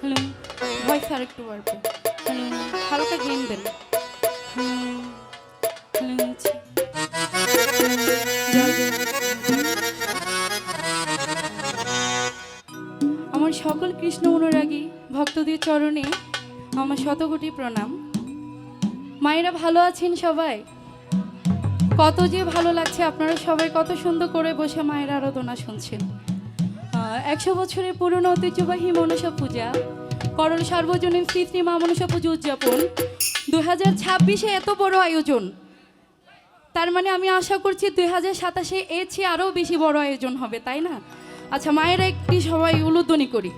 Hello, voice আর একটু বাড়বে। Hello, হালকা গেম দেন। হ্যালো, হ্যালো, জয় জয়। আমার সকল কৃষ্ণ অনুরাগী ভক্তদের চরণে আমার শতকোটি প্রণাম। মায়েরা ভালো আছেন সবাই? কত যে ভালো লাগছে, আপনারা সবাই কত সুন্দর করে বসে মায়ের আরাধনা শুনছেন। 100 বছরের পুরনো ঐতিহ্যবাহী মনসা পূজা, করল সার্বজনীন শ্রী শ্রী মা মনসা পুজো উদযাপন 2026-এ এত বড় আয়োজন। তার মানে আমি আশা করছি 2027-এ এর চেয়ে আরও বেশি বড় আয়োজন হবে, তাই না? আচ্ছা, মায়েরা একটি সবাই উলুধ্বনি করি,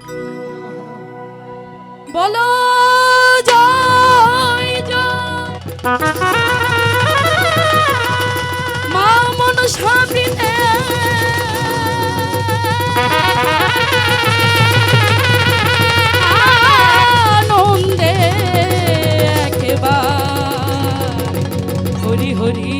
বলো জয় জয়। মা মনসা বিনে আনন্দে একেবার হরি হরি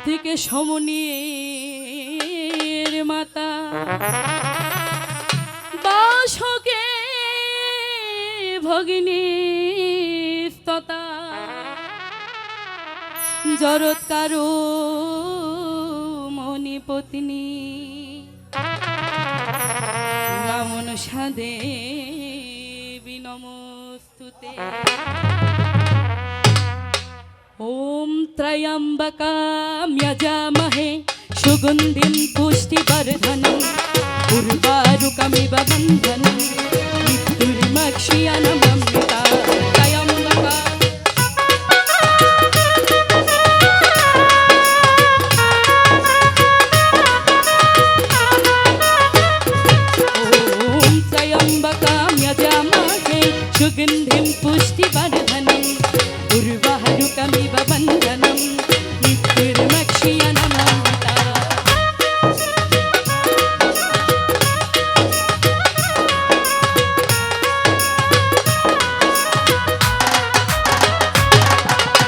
থেকে সমনির মাতা বাসকে ভগিনী স্ততা জরৎকারো মনি পত্নী মনসা দেবী নমস্তুতে। ओम त्रयंबकं यजामहे सुगंधिं पुष्टिवर्धनं उर्वारुकमिव बन्धनं मृत्युर्मक्षीयमामृता त्रयंबका। ओम त्रयंबकं यजामहे सुगंधिं पुष्टिवर्धनं उर्वारुकमिव बन्धनं मृत्युर्मक्षीयमामृता।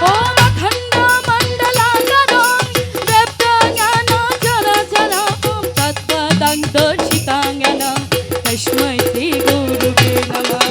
ओम अखण्डमण्डलाकारं व्यक्तज्ञानचराचरं तत्त्वं दर्शितं ज्ञानं तस्मै श्रीगुरुवे नमः।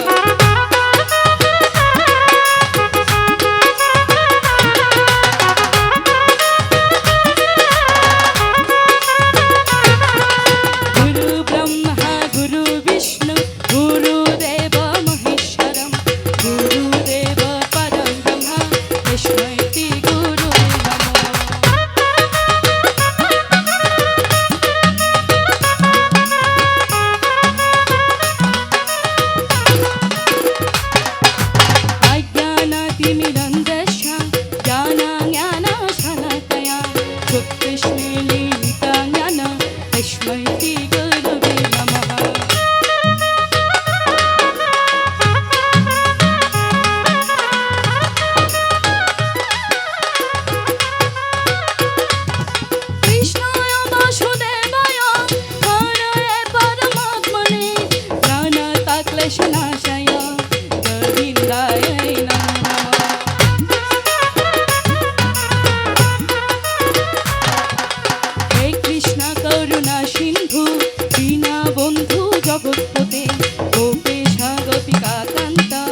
Krishna Karuna Sindhu জগৎপতে গোপেশা গোপিকা Kanta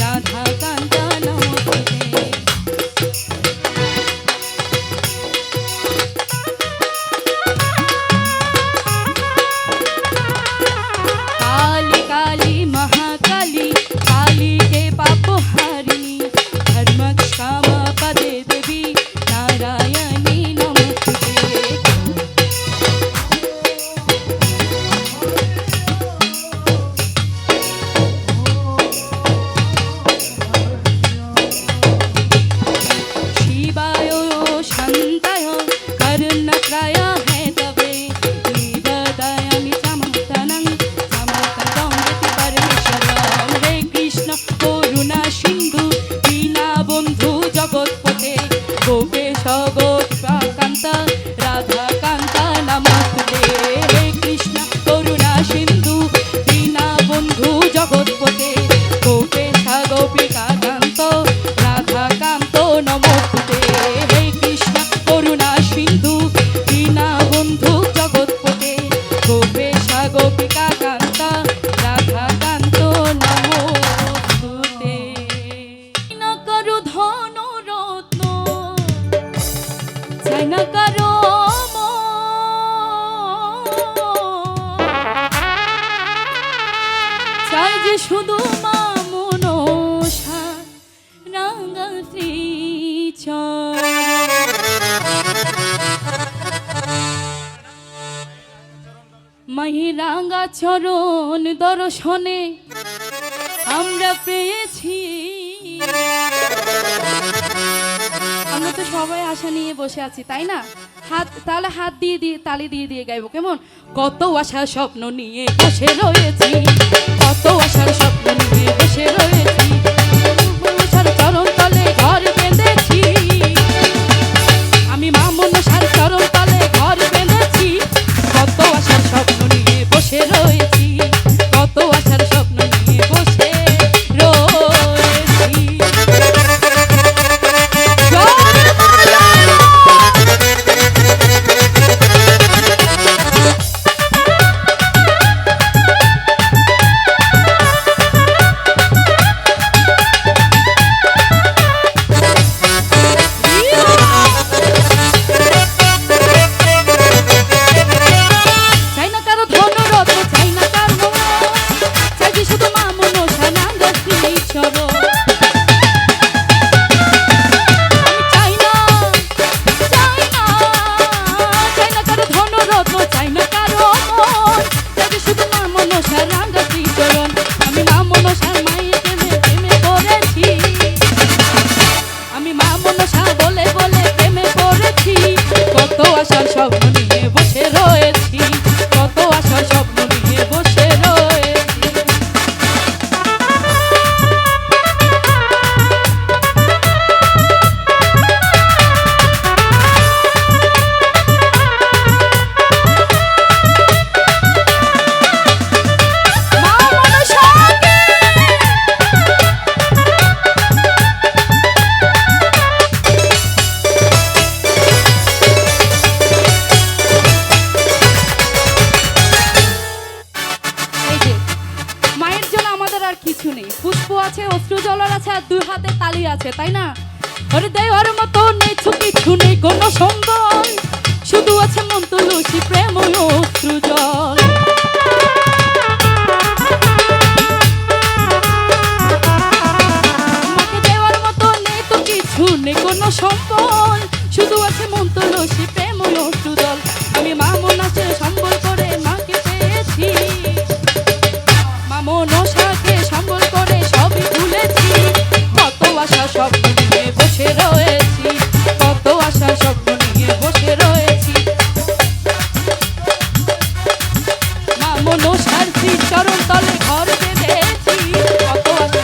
Radha Kanta নমস্তুতে। काली काली महाकाली काली के पाप हारिणी धर्म काम पदे देवी नारायणी नमस्ते। शिवाय शांताय करुणात्राय है तवे निवदयामि समस्तनं समस्तं गति परमेश्वरं। हे कृष्ण करुणा सिंधु दीना बंधु जगत्पते गोपेश गोपकान्त राधा कान्त नमस्ते। हे कृष्ण करुणा सिंधु दीना बंधु जगत्पते गोपेश गोपिका कान्त राधा कान्त नमस्ते। हे कृष्ण करुणा सिंधु दीना बंधु जगत्पते गोपेश गोपिका कान्त राधा कान्त नमस्ते। न करु धन रत्न চাই না কারো চাই যে শুধু মা মনসা রাঙা শ্রীচরণ। মাহি রাঙা চরণ দর্শনে আমরা পেয়েছি। আমরা তো সবাই আশা নিয়ে বসে আছি তাই না? তাহলে হাত দিয়ে দিয়ে তালি দিয়ে দিয়ে গাইবো কেমন? কত আশা স্বপ্ন নিয়ে বসে রয়েছি, কত আশার স্বপ্ন নিয়ে বসে রয়েছি, মনসার চরণ তলে ঘর বেঁধেছি। আমি মা মনসার চরণ তলে ঘর বেঁধেছি, কত আশার স্বপ্ন নিয়ে বসে রয়েছি, কত আশার স্বপ্ন নিয়ে বসে রয়েছি। আছে তাই না? ওরে দেওয়ার মতো নেই কিছু নেই কোনো সম্বল, শুধু আছে মন তুলসী প্রেম অশ্রু জল। মাকে দেওয়ার মতো নেই তো কিছু নেই কোনো সম্বল, শুধু আছে মন তুলসী প্রেম অশ্রু জল। আমি মা মনসাকে সম্বল করে মাকে পেয়েছি, মা মনসাকে সম্বল করে সবই ভুলেছি। কত আশা স্বপ্ন নিয়ে বসে রয়েছি, কত আশা স্বপ্ন নিয়ে বসে রয়েছি। মা মনসার চরণ তলে ঘর বেঁধেছি, কত আশা।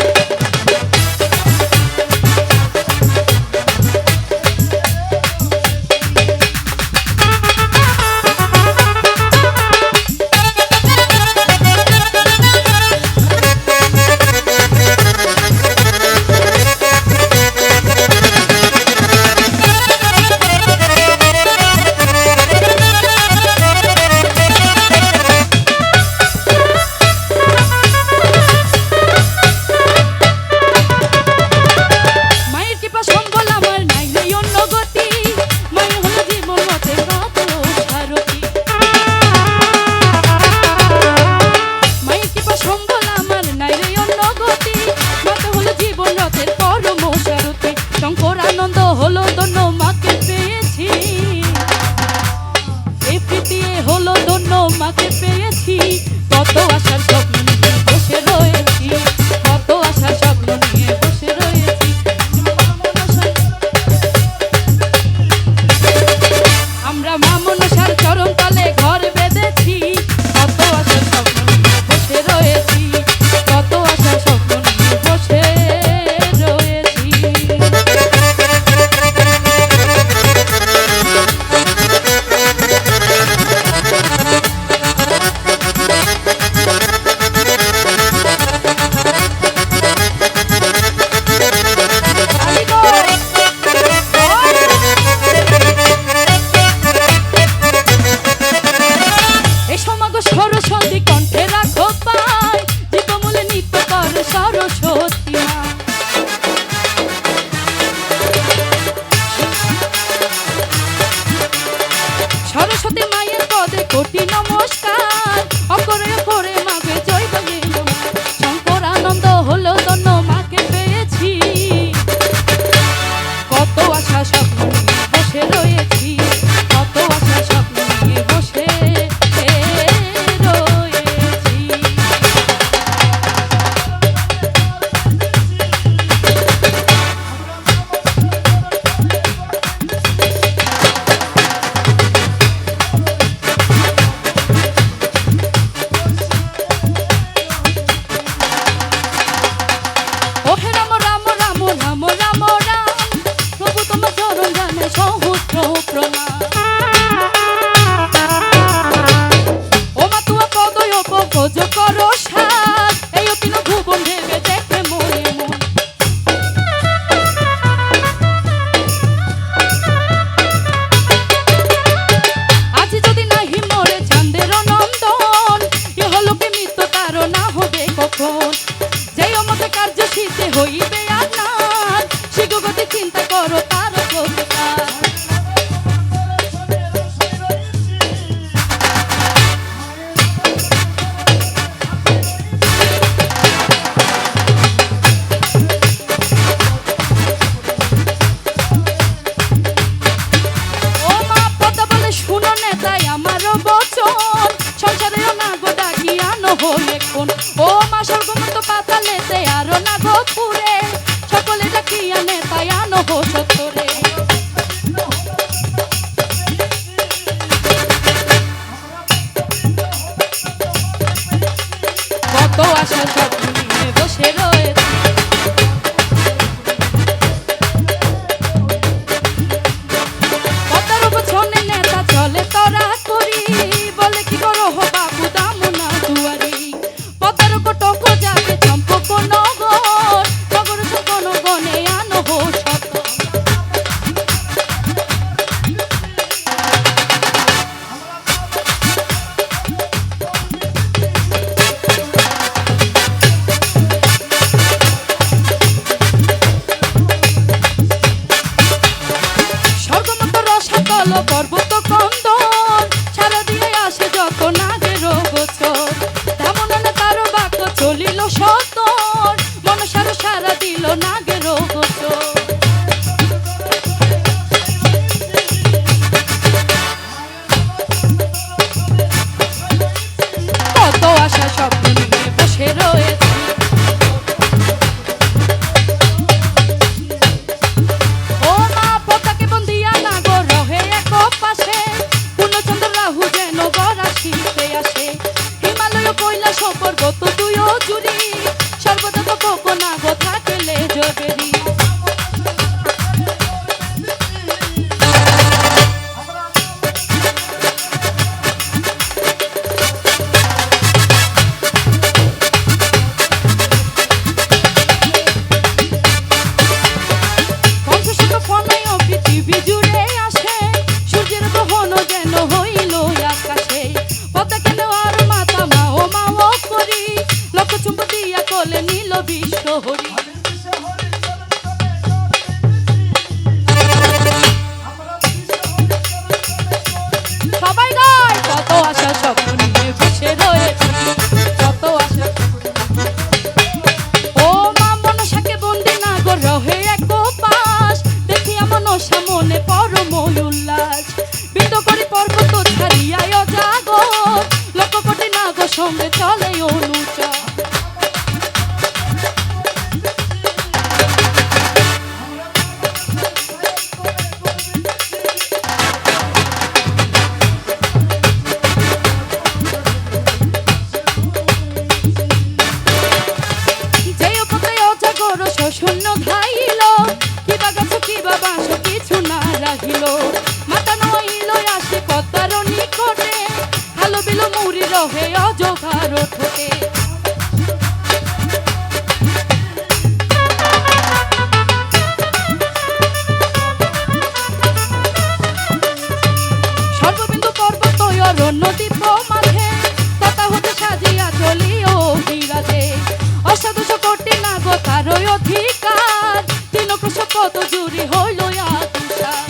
তোমাকে পেয়েছি, কত আশার স্বপ্ন নিয়ে বসে রয়েছি, কত আশার স্বপ্ন নিয়ে বসে রয়েছি। আমরা মা মনসার চরণ তলে ঘর বেঁধেছি, কত আশার স্বপ্ন নিয়ে বসে রয়েছি, কত আশার স্বপ্ন নিয়ে বসে রয়েছি। সরস্বতী কণ্ঠে রাখো পাই, জীবমূলে নৃত্য কর সরস্বতী মা। সরস্বতী মায়ের পদে কোটি নমস্কার, অকরে করে মাকে জয় বলে শঙ্কর আনন্দ হলো ধন্য মাকে পেয়েছি, কত আশা স্বপ্ন নিয়ে বসে রয়েছি, কত আশা স্বপ্ন নিয়ে বসে হইবে আপনার শিগগতি চিন্তা করো তার প্রতিকার। ও মা পদা বলে শুনো নেতাই আমারও বচন, সংসারেও না গো ডাকিয়া নহলে কোন, ও মা স্বর্গমত পাতালেতে আরো না গো পুরে, সকলে ডাকিয়া নেতাই আনো হো সত্তরে। কত আশা স্বপ্ন নিয়ে বসে রয়েছে, পতার উপছনে নেতা চলে তরা করি, বলে কি করো হো বাবু দামনা দুয়ারি, পতার কটক যাবে চম্পক নগর, নগর সকন গনে আনো হো শত। স্বর্গমত রসাতল পর্বত কন্দন, সারা দিয়ে আসে যত নাগের গোচর, তেমন তারও বাক্য চলিল সতর, মনসার সারা দিল নাগের গোচর। কত আশা স্বপ্ন নিয়ে বসে রয়েছে, ও মা পতাকে বন্দিয়া না গো রহে এক পাশে, পূর্ণচন্দ্র রাহু যেন গড়াশিতে আসে, হিমালয় কৈলাস পর্বত তুইও জুড়ি, সর্বদা তো কোকো না গো থাকলে জবেরি। সঙ্গে চলে অনুচর। শূন্য ধাইল কিবা গাছ কিবা বাঁশ কিছু না রাখিল, মাথা নইল আসে পদ্মার নিকটে, খালো বিলো মুড়ি রহে অজগার ঠোঁটে। সর্ববিন্দু পর্বত অরণ্য দ্বীপ মাঝে, তথা হতে সাজিয়া চলিও বিরাজে, অষ্টাদশ কোটি নাগত তারই অধিকার, তিন ক্রোশ কত জুড়ি হইল আতুষার।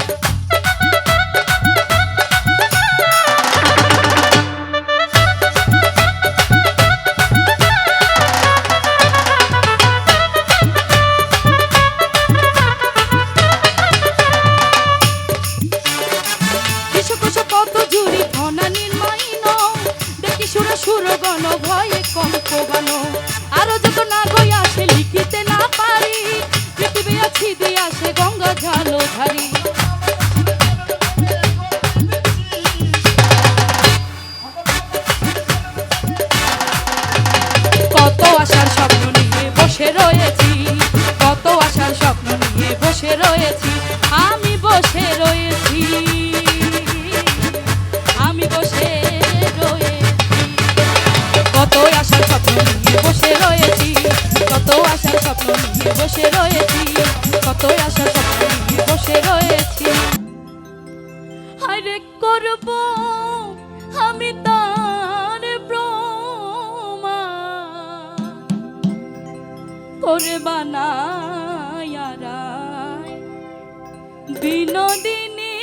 কত জুড়ি ধনা নির্মাইন, দেখি সুর সুর গণ ভয়ে কঙ্ক গান, আরো যত না গই আসে লিখিতে না পারি, পৃথিবী আছি দিয়ে আসে গঙ্গা জলধারী। কত আশার স্বপ্ন নিয়ে বসে রয়েছি, কত আশার স্বপ্ন নিয়ে বসে রয়েছি, আমি বসে রয়েছি, আমি বসে রয়েছি। কত আশার স্বপ্ন নিয়ে বসে রয়েছি, কত আশার স্বপ্ন নিয়ে বসে রয়েছি, কত আশার স্বপ্ন নিয়ে বসে রয়েছি। আরে করব আমি তার প্রমাণ, করে বানায়া রায় বিনোদিনী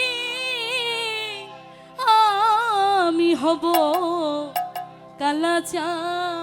আমি হব কালাচাঁদ।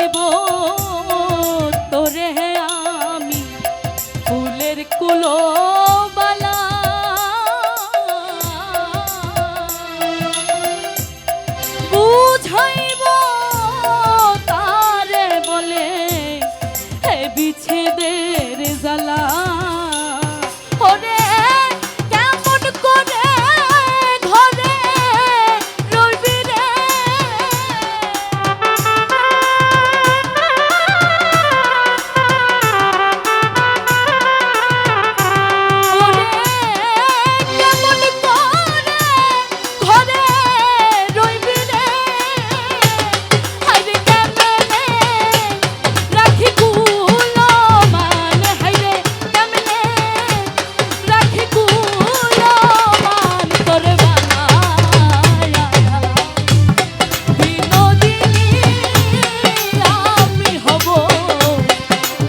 বুঝাইব তোরে আমি ফুলের কুলো বালা বুঝাইব তারে বলে হে বিচ্ছেদের জ্বালা ওরে কেমন করে ঘরে রইবি রে ওরে কেমন করে ঘরে রইবি রে হায়রে কেমনে রাখি কুলো মান হায়রে কেমনে রাখি কুলো মান তোর বানায়া বিনোদিনী আমি হব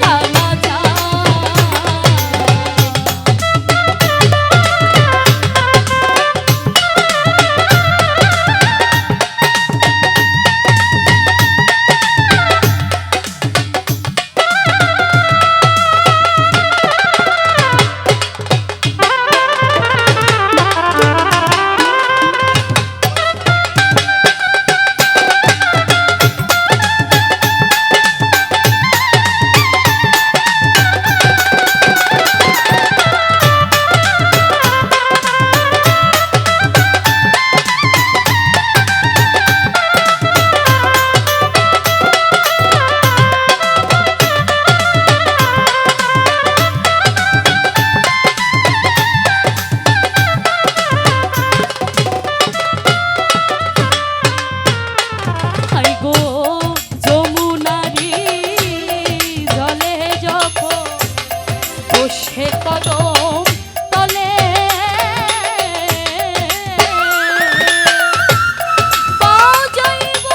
কালা যা হাই গো যমুনারি জলে যখন বসে কদম তলে বাজাইব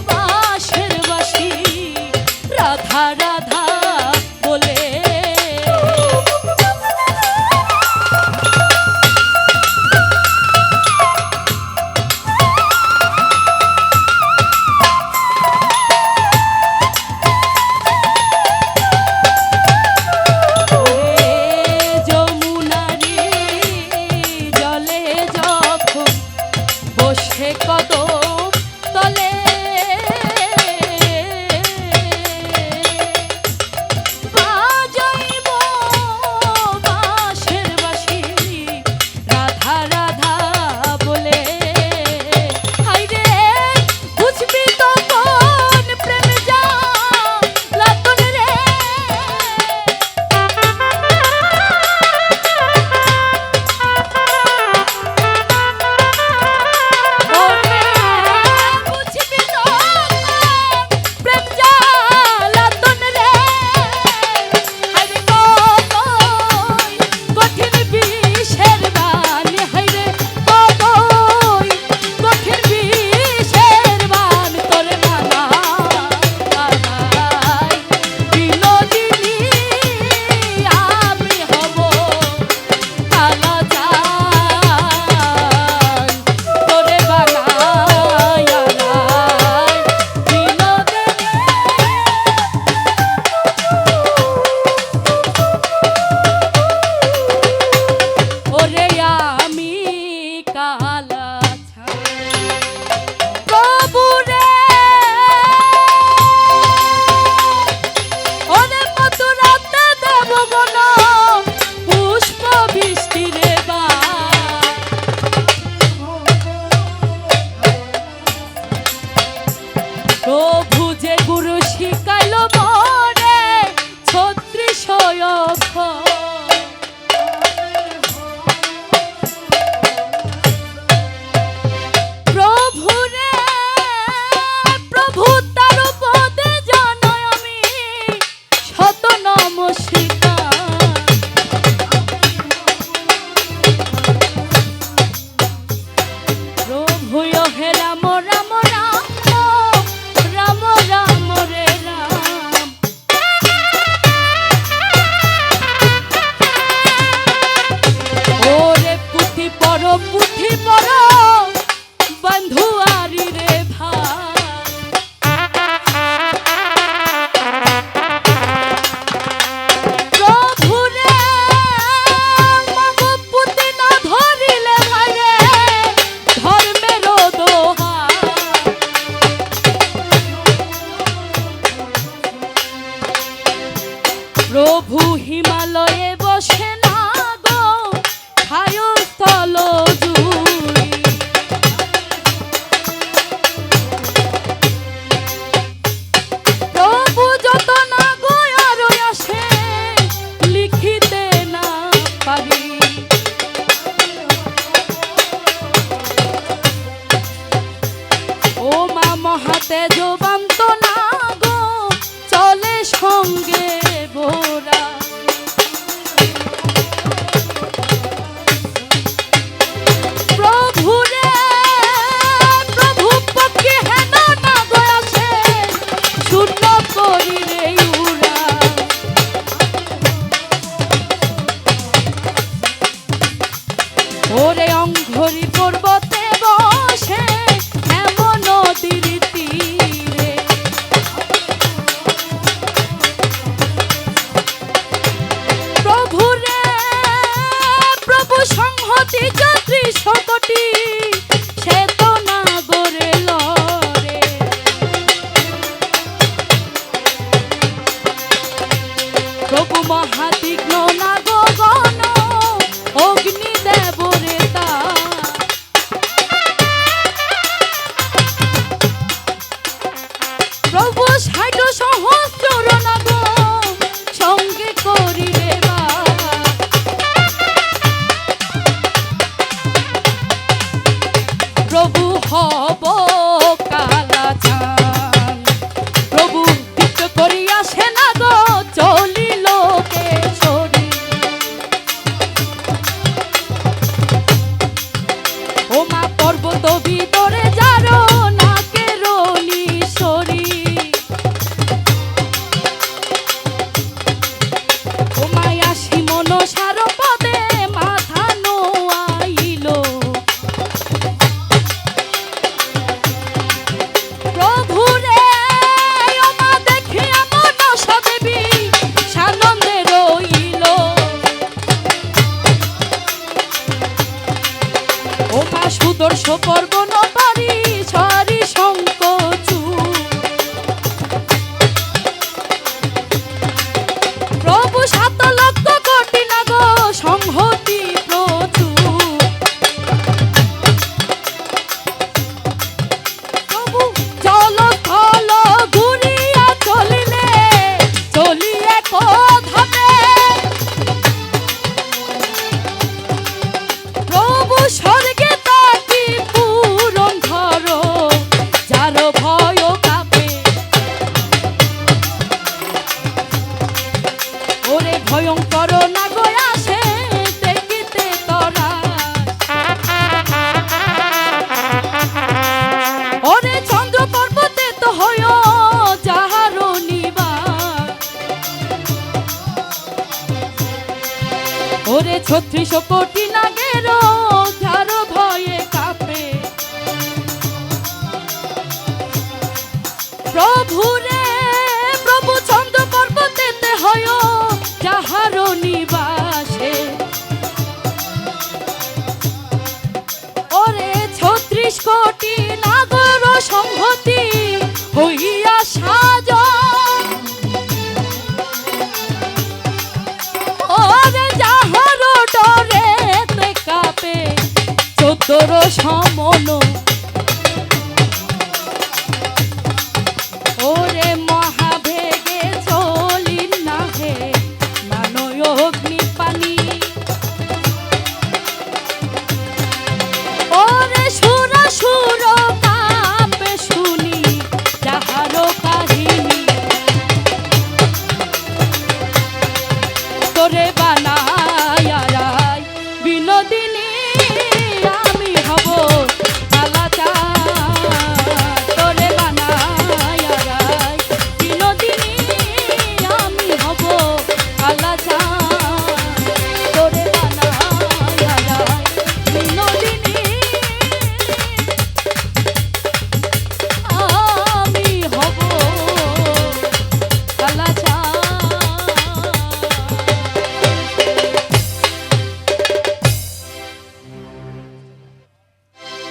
বাঁশের বাঁশি রাধা রাধা বলে যমুনারি জলে যখন বসে কদম তলে বাজাইব বাঁশের বাঁশি রাধা রাধা বলে হায়রে বুঝবি তখন প্রেম জ্বালাতন রে ওরে বুঝবি তখন প্রেম জ্বালাতন রে হায়রে কতই কঠিন বিষের বান হায়রে কতই কঠিন বিষের বান তোর বানাই বিনোদিনী আমি হব কালা জান তোরে বানাই বিনোদিনী ওরে আমি কালা কবুরে ওরে মধুরাতে দেব গণ পুষ্প বৃষ্টি রে বা প্রভু যে গুরু শিখাইল মরে ছত্রিশ অক্ষর প্রভু রে প্রভু তার পদে জানাই আমি শত নমস্কার প্রভু হে রাম রাম রাম রাম প্রভু ৬০ সহস্র নাগ সঙ্গে করিলে বাস। প্রভু হব কালাচান, প্রভু নৃত্য করিয়া সেনা গো চলিল কেশরী। ও মা পর্বত ভিতরে যারো নাকের নিশরি, ও মায়া শিমন সার পদে মাথা নোয়াইল। প্রভুরে ও মা দেখিয়া মনসা দেবী সানন্দে রইল। ও মা সুদর্শ পর্বণ পারি সারি সংকোচু, প্রভু ৭ লক্ষ কোটি নাগ সংহতি প্রচুর। প্রভু জল থল ঘুরিয়া চলিলে চলিয়ে কোধাবে, প্রভু স্বর্গে তাকি পূরণ ধর যার ভয় কাপে। ওরে ভয়ঙ্কর নাগ আসে দেখিতে তরা, ওরে চন্দ্র পর্বতে তো হয় যাহার নিবাস। ওরে ৩৬ কোটি নাগের যার ভয়ে কাঁপে। প্রভুরে